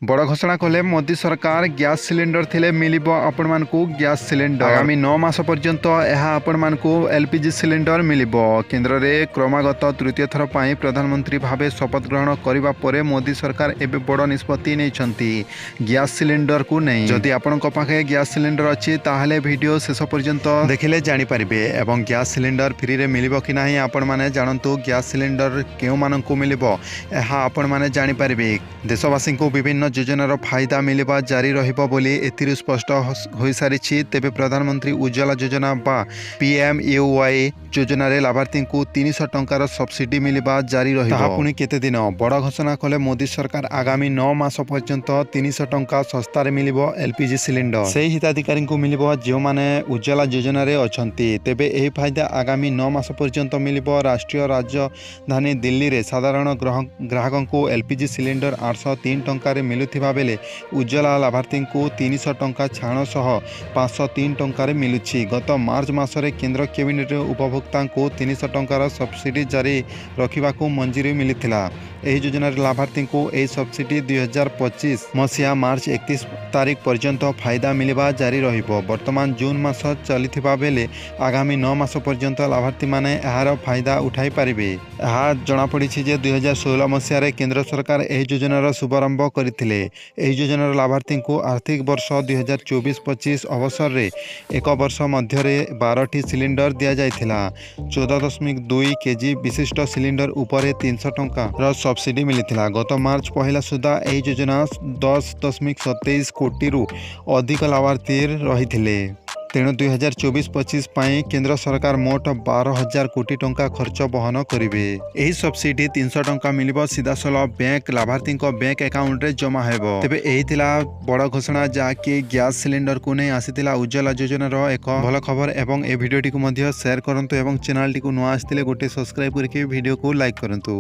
बड़ घोषणा कले मोदी सरकार गैस सिलेंडर थिले मिलिबो आपण मानकू गैस सिलेंडर आगामी 9 मास पर्यंत यह आपण मानकू एलपीजी सिलेंडर मिलिबो। केंद्र में क्रमागत तृतीय थर पर प्रधानमंत्री भावे शपथ ग्रहण करने पर मोदी सरकार एबे बड़ निष्पत्ति नहीं गैस सिलेंडर को नहीं। जदि आपण पाखे गैस सिलेंडर अच्छी ताहले वीडियो शेष पर्यंत देखिले जानी पारिबे एवं गैस सिलेंडर फ्री रे मिलिबो कि नहीं आपण माने जानतु गैस सिलेंडर केउ मानकू मिलिबो यह आपण माने जानी पारिबे। देशवासी को विभिन्न योजनार फायदा मिलवा जारी रहिबो बोली एथिरु स्पष्ट हो सारी। तेबे प्रधानमंत्री उज्ज्वला योजना बा पीएमयूवाई योजना रे लाभार्थी को 300 टंकार सब्सिडी मिलवा जारी रहिबो। पुणी केते दिन बड़ घोषणा कले मोदी सरकार आगामी 9 मास पर्यंत 300 टंका सस्तार मिलिबो एलपीजी सिलेंडर। से हिताधिकारी को मिलिबो जो माने उज्ज्वला योजना रे अछंती। तेबे एही फायदा आगामी 9 मास पर्यंत मिलिबो। राष्ट्रीय राजधानी दिल्ली रे साधारण ग्राहक को एलपीजी सिलेंडर 803 टंकार मिलुथिबा बेले उज्ज्वला लाभार्थी को 300 टंका छाण सह 503 टंकार मिलुछि। गत मार्च मासरे केंद्र कैबिनेट उपभोक्ता को 300 टंकार सब्सिडी जारी रखा मंजूरी मिलता। यह योजना लाभार्थी को यह सब्सिडी 2025 मसीहा मार्च 31 तारीख पर्यंत फायदा मिलवा जारी रहिबो। वर्तमान जून मास चलिथिबा बेले आगामी 9 मास पर्यंत लाभार्थी माने एहार फायदा उठाई पारिबे। यह जनापड़ी जे 2016 मसीह केंद्र सरकार यह योजनार शुभारंभ करथिले। यह योजनार लाभार्थी को आर्थिक वर्ष 2024-25 अवसर रे एक वर्ष मध्य 12टी सिलिंडर दि जाइथिला। 14.2 केजी विशिष्ट सिलिंडर उपर 300 टंका सब्सिडी मिलता। गत मार्च पहला सुधा यह योजना 10.27 कोटी रु अधिक लाभार्थी रही। तेणु 2024-25 केंद्र सरकार मोट 12,000 कोटी टंका खर्च बहन करेंगे। यही सब्सिडी 300 टंका मिलिबो सीधासल बैंक लाभार्थी बैंक अकाउंट रे जमा हेबो। तेबे एही थिला बड़ घोषणा जहाँकि गैस सिलेंडर को नहीं आसीथिला उज्ज्वला योजनार एक भल खबर। एवं ए भिडियोटी को शेयर करंतु एवं चैनल टी को नुआ आसीथिले गोटे सब्सक्राइब करके वीडियो को लाइक करंतु।